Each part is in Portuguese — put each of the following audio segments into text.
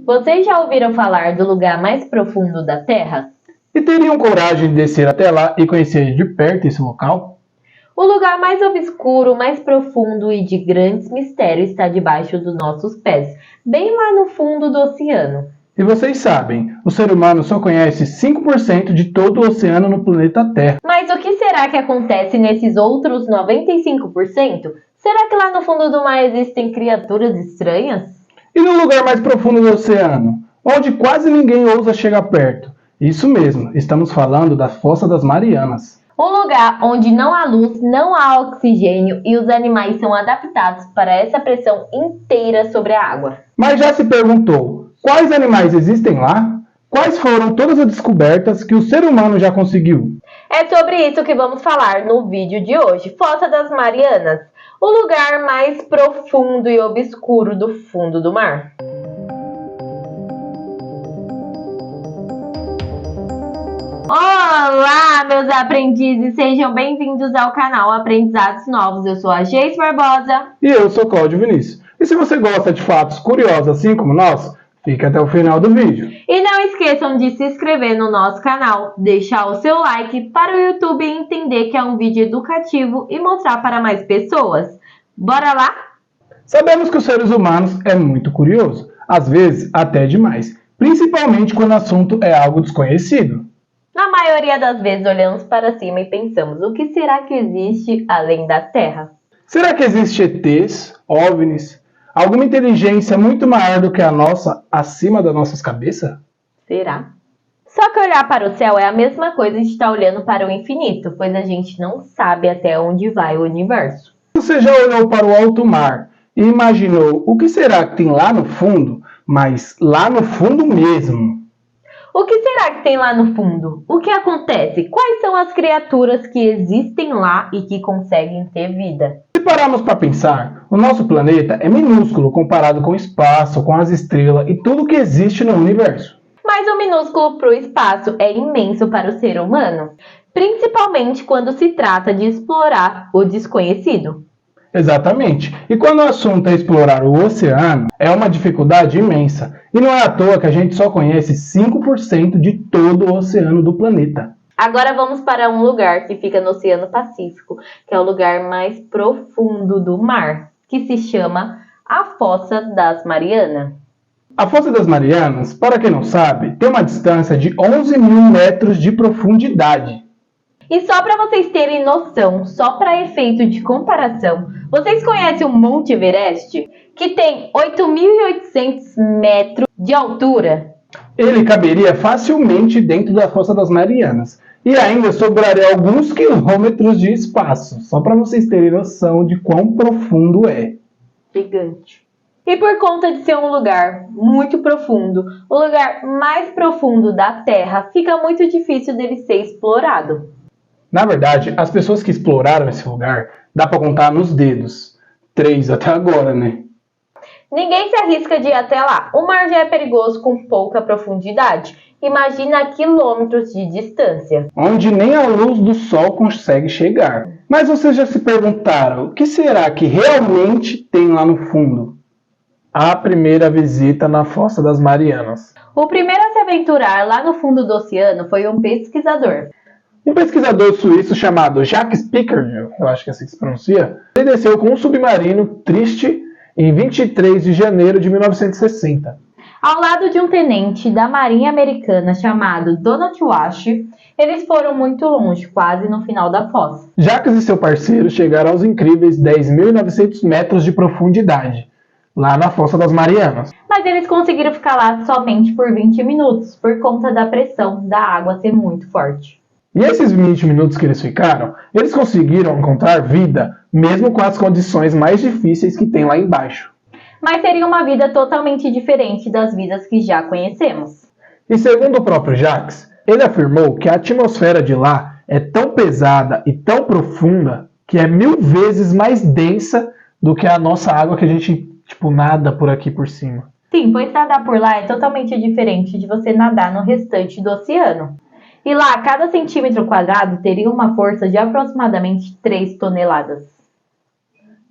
Vocês já ouviram falar do lugar mais profundo da Terra? E teriam coragem de descer até lá e conhecer de perto esse local? O lugar mais obscuro, mais profundo e de grandes mistérios está debaixo dos nossos pés, bem lá no fundo do oceano. E vocês sabem, o ser humano só conhece 5% de todo o oceano no planeta Terra. Mas o que será que acontece nesses outros 95%? Será que lá no fundo do mar existem criaturas estranhas? E no lugar mais profundo do oceano, onde quase ninguém ousa chegar perto? Isso mesmo, estamos falando da Fossa das Marianas. Um lugar onde não há luz, não há oxigênio e os animais são adaptados para essa pressão inteira sobre a água. Mas já se perguntou, quais animais existem lá? Quais foram todas as descobertas que o ser humano já conseguiu? É sobre isso que vamos falar no vídeo de hoje. Fossa das Marianas, o lugar mais profundo e obscuro do fundo do mar. Olá, meus aprendizes! Sejam bem-vindos ao canal Aprendizados Novos. Eu sou a Geis Barbosa. E eu sou Cláudio Vinícius. E se você gosta de fatos curiosos assim como nós, fique até o final do vídeo. E não esqueçam de se inscrever no nosso canal, deixar o seu like para o YouTube entender que é um vídeo educativo e mostrar para mais pessoas. Bora lá? Sabemos que os seres humanos é muito curioso, às vezes até demais, principalmente quando o assunto é algo desconhecido. Na maioria das vezes olhamos para cima e pensamos, o que será que existe além da Terra? Será que existe ETs, OVNIs, alguma inteligência muito maior do que a nossa acima das nossas cabeças? Será? Só que olhar para o céu é a mesma coisa de estar olhando para o infinito, pois a gente não sabe até onde vai o universo. Você já olhou para o alto mar e imaginou o que será que tem lá no fundo, mas lá no fundo mesmo? O que será que tem lá no fundo? O que acontece? Quais são as criaturas que existem lá e que conseguem ter vida? Se pararmos para pensar, o nosso planeta é minúsculo comparado com o espaço, com as estrelas e tudo que existe no universo. Mas o minúsculo para o espaço é imenso para o ser humano, principalmente quando se trata de explorar o desconhecido. Exatamente. E quando o assunto é explorar o oceano, é uma dificuldade imensa. E não é à toa que a gente só conhece 5% de todo o oceano do planeta. Agora vamos para um lugar que fica no Oceano Pacífico, que é o lugar mais profundo do mar, que se chama a Fossa das Marianas. A Fossa das Marianas, para quem não sabe, tem uma distância de 11 mil metros de profundidade. E só para vocês terem noção, só para efeito de comparação, vocês conhecem o Monte Everest? Que tem 8.800 metros de altura. Ele caberia facilmente dentro da Fossa das Marianas. E ainda sobraria alguns quilômetros de espaço, só para vocês terem noção de quão profundo é. Gigante. E por conta de ser um lugar muito profundo, o lugar mais profundo da Terra, fica muito difícil dele ser explorado. Na verdade, as pessoas que exploraram esse lugar, dá para contar nos dedos. 3 até agora, né? Ninguém se arrisca de ir até lá. O mar já é perigoso com pouca profundidade. Imagina a quilômetros de distância. Onde nem a luz do sol consegue chegar. Mas vocês já se perguntaram, o que será que realmente tem lá no fundo? A primeira visita na Fossa das Marianas. O primeiro a se aventurar lá no fundo do oceano foi um pesquisador. Um pesquisador suíço chamado Jacques Piccard, eu acho que é assim que se pronuncia, ele desceu com um submarino Triste em 23 de janeiro de 1960. Ao lado de um tenente da Marinha Americana chamado Donald Walsh, eles foram muito longe, quase no final da fossa. Jacques e seu parceiro chegaram aos incríveis 10.900 metros de profundidade, lá na Fossa das Marianas. Mas eles conseguiram ficar lá somente por 20 minutos, por conta da pressão da água ser muito forte. E esses 20 minutos que eles ficaram, eles conseguiram encontrar vida, mesmo com as condições mais difíceis que tem lá embaixo. Mas seria uma vida totalmente diferente das vidas que já conhecemos. E segundo o próprio Jacques, ele afirmou que a atmosfera de lá é tão pesada e tão profunda que é 1000 vezes mais densa do que a nossa água que a gente, nada por aqui por cima. Sim, pois nadar por lá é totalmente diferente de você nadar no restante do oceano. E lá, cada centímetro quadrado teria uma força de aproximadamente 3 toneladas.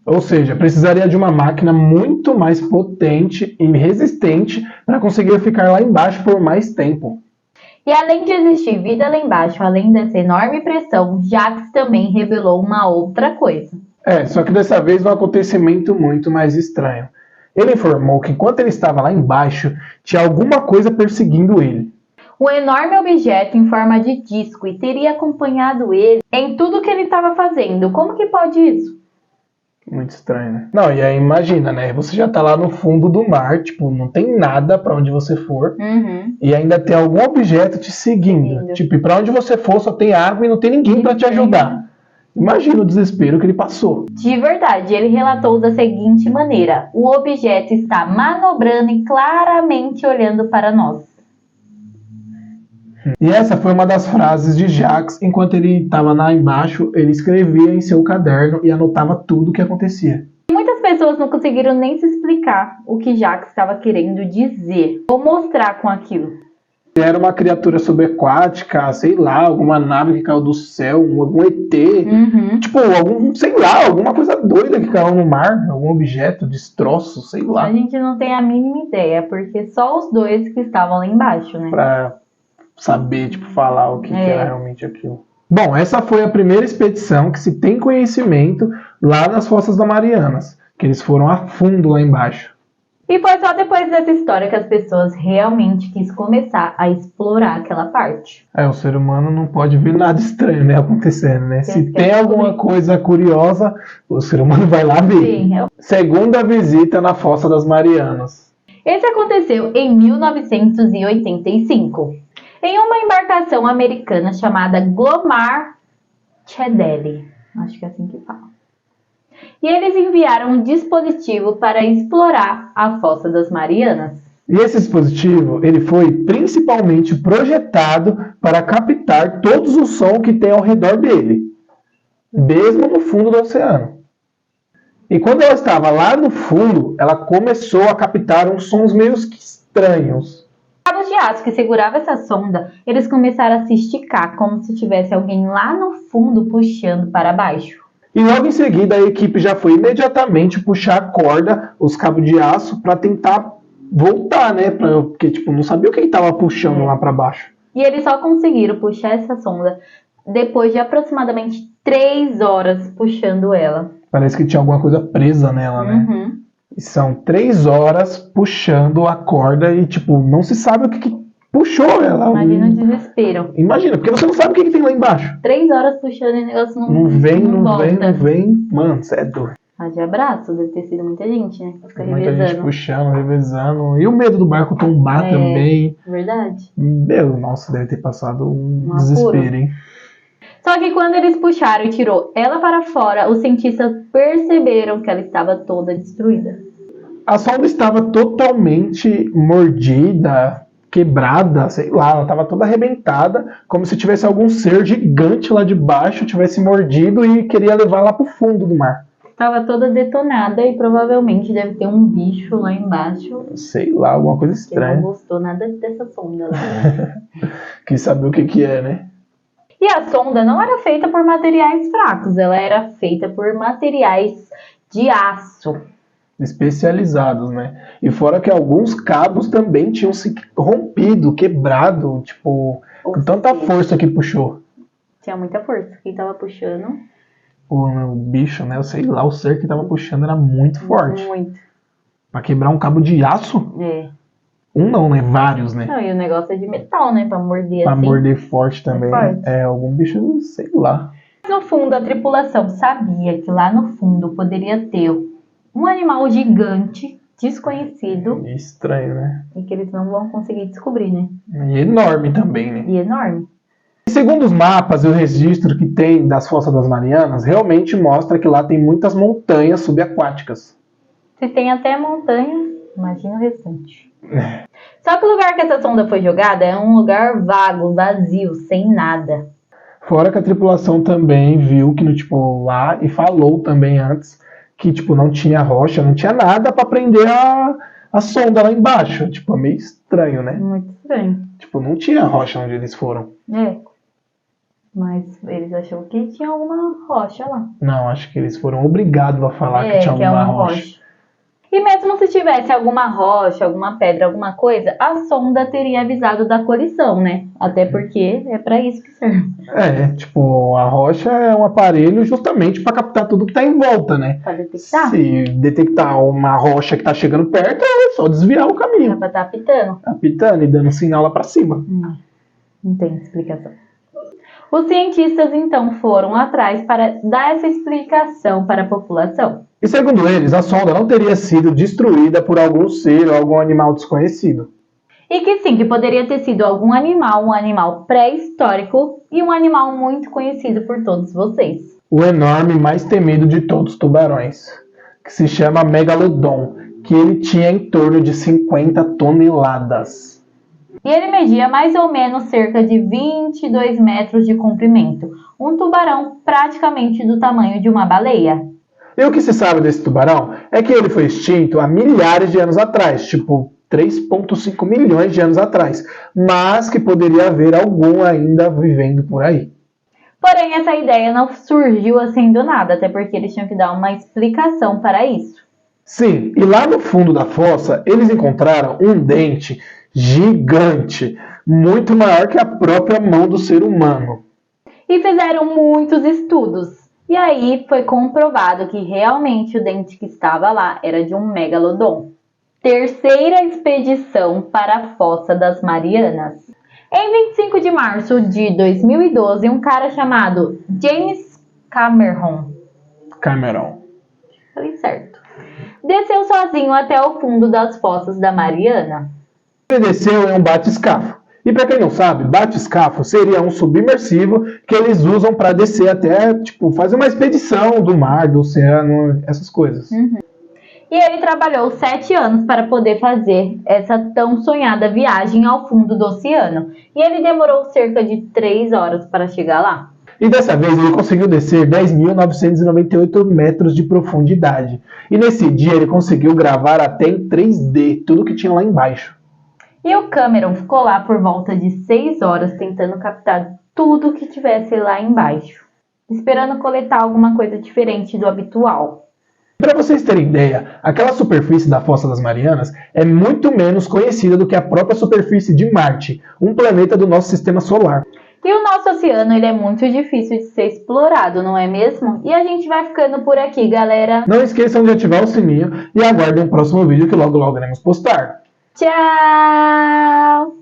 Ou seja, precisaria de uma máquina muito mais potente e resistente para conseguir ficar lá embaixo por mais tempo. E além de existir vida lá embaixo, além dessa enorme pressão, Jacques também revelou uma outra coisa. Só que dessa vez um acontecimento muito mais estranho. Ele informou que enquanto ele estava lá embaixo, tinha alguma coisa perseguindo ele. Um enorme objeto em forma de disco e teria acompanhado ele em tudo que ele estava fazendo. Como que pode isso? Muito estranho, né? Não, e aí imagina, né? Você já tá lá no fundo do mar, tipo, não tem nada pra onde você for. E ainda tem algum objeto te seguindo. Tipo, e pra onde você for só tem água e não tem ninguém pra te ajudar. Imagina o desespero que ele passou. De verdade, ele relatou da seguinte maneira: o objeto está manobrando e claramente olhando para nós. E essa foi uma das frases de Jacques. Enquanto ele estava lá embaixo, ele escrevia em seu caderno e anotava tudo o que acontecia. Muitas pessoas não conseguiram nem se explicar o que Jacques estava querendo dizer ou mostrar com aquilo. Era uma criatura subaquática, sei lá, alguma nave que caiu do céu, algum ET, tipo, alguma coisa doida que caiu no mar, algum objeto, destroço, sei lá. A gente não tem a mínima ideia, porque só os dois que estavam lá embaixo, né? Pra saber, tipo, falar o que era realmente aquilo. Bom, essa foi a primeira expedição que se tem conhecimento lá nas Fossas das Marianas, que eles foram a fundo lá embaixo. E foi só depois dessa história que as pessoas realmente quis começar a explorar aquela parte. O ser humano não pode ver nada estranho, né, acontecendo, né? Se tem alguma coisa curiosa, o ser humano vai lá ver. Sim, Segunda visita na Fossa das Marianas. Esse aconteceu em 1985. Em uma embarcação americana chamada Glomar Chedeli. Acho que é assim que fala. E eles enviaram um dispositivo para explorar a Fossa das Marianas. E esse dispositivo, ele foi principalmente projetado para captar todos os sons que tem ao redor dele, mesmo no fundo do oceano. E quando ela estava lá no fundo, ela começou a captar uns sons meio estranhos. Cabos de aço que segurava essa sonda, eles começaram a se esticar, como se tivesse alguém lá no fundo puxando para baixo. E logo em seguida a equipe já foi imediatamente puxar a corda, os cabos de aço, para tentar voltar, né? Porque tipo, não sabia o que estava puxando lá para baixo. E eles só conseguiram puxar essa sonda depois de aproximadamente 3 horas puxando ela. Parece que tinha alguma coisa presa nela, né? E são 3 horas puxando a corda e, tipo, não se sabe o que puxou ela. Imagina o desespero. Imagina, porque você não sabe o que tem lá embaixo. 3 horas puxando e o negócio não vem. Mano, você é doido. De abraço, deve ter sido muita gente, né? Pra ficar muita revezando. Gente puxando, revezando. E o medo do barco tombar também. Verdade. Nossa, deve ter passado um desespero, hein? Só que quando eles puxaram e tirou ela para fora, os cientistas perceberam que ela estava toda destruída. A sonda estava totalmente mordida, quebrada, sei lá, ela estava toda arrebentada, como se tivesse algum ser gigante lá de baixo, tivesse mordido e queria levar lá para o fundo do mar. Estava toda detonada e provavelmente deve ter um bicho lá embaixo. Sei lá, alguma coisa estranha. Que não gostou nada dessa sonda lá. Quis saber o que é, né? E a sonda não era feita por materiais fracos, ela era feita por materiais de aço. Especializados, né? E fora que alguns cabos também tinham se rompido, quebrado, tipo, com tanta força que puxou. Tinha muita força. Quem tava puxando... O bicho, né? Eu sei lá, o ser que tava puxando era muito forte. Muito. Pra quebrar um cabo de aço? Um não, né? Vários, né? Não, e o negócio é de metal, né? Pra morder pra assim. Pra morder forte também. Forte. Algum bicho, sei lá. No fundo, a tripulação sabia que lá no fundo poderia ter um animal gigante, desconhecido. Estranho, né? E que eles não vão conseguir descobrir, né? E enorme também, né? E enorme. Segundo os mapas e o registro que tem das Fossas das Marianas, realmente mostra que lá tem muitas montanhas subaquáticas. Se tem até montanha, imagina o restante. Só que o lugar que essa sonda foi jogada é um lugar vago, vazio, sem nada. Fora que a tripulação também viu que, tipo, lá, e falou também antes, que, tipo, não tinha rocha, não tinha nada pra prender a sonda lá embaixo. Tipo, é meio estranho, né? Muito estranho. Tipo, não tinha rocha onde eles foram. Mas eles acharam que tinha alguma rocha lá. Não, acho que eles foram obrigados a falar que tinha que é alguma uma rocha. E mesmo se tivesse alguma rocha, alguma pedra, alguma coisa, a sonda teria avisado da colisão, né? Até porque é pra isso que serve. Tipo, a rocha é um aparelho justamente para captar tudo que tá em volta, né? Pra detectar. Se detectar uma rocha que tá chegando perto, é só desviar o Dá caminho. pra estar apitando. Apitando e dando sinal lá para cima. Não tem explicação. Os cientistas então foram atrás para dar essa explicação para a população. E segundo eles, a sonda não teria sido destruída por algum ser ou algum animal desconhecido. E que sim, que poderia ter sido algum animal, um animal pré-histórico e um animal muito conhecido por todos vocês. O enorme mais temido de todos os tubarões, que se chama Megalodon, que ele tinha em torno de 50 toneladas. E ele media mais ou menos cerca de 22 metros de comprimento, um tubarão praticamente do tamanho de uma baleia. E o que se sabe desse tubarão é que ele foi extinto há milhares de anos atrás, tipo 3,5 milhões de anos atrás, mas que poderia haver algum ainda vivendo por aí. Porém, essa ideia não surgiu assim do nada, até porque eles tinham que dar uma explicação para isso. Sim, e lá no fundo da fossa, eles encontraram um dente gigante, muito maior que a própria mão do ser humano. E fizeram muitos estudos. E aí foi comprovado que realmente o dente que estava lá era de um megalodon. Terceira expedição para a Fossa das Marianas. Em 25 de março de 2012, um cara chamado James Cameron, falei certo, desceu sozinho até o fundo das Fossas da Mariana. Ele desceu em um batiscafo. E para quem não sabe, batiscafo seria um submersivo que eles usam para descer até, tipo, fazer uma expedição do mar, do oceano, essas coisas. E ele trabalhou 7 anos para poder fazer essa tão sonhada viagem ao fundo do oceano. E ele demorou cerca de 3 horas para chegar lá. E dessa vez ele conseguiu descer 10.998 metros de profundidade. E nesse dia ele conseguiu gravar até em 3D tudo que tinha lá embaixo. E o Cameron ficou lá por volta de 6 horas tentando captar tudo que tivesse lá embaixo, esperando coletar alguma coisa diferente do habitual. Para vocês terem ideia, aquela superfície da Fossa das Marianas é muito menos conhecida do que a própria superfície de Marte, um planeta do nosso sistema solar. E o nosso oceano ele é muito difícil de ser explorado, não é mesmo? E a gente vai ficando por aqui, galera. Não esqueçam de ativar o sininho e aguardem o próximo vídeo que logo iremos postar. Tchau!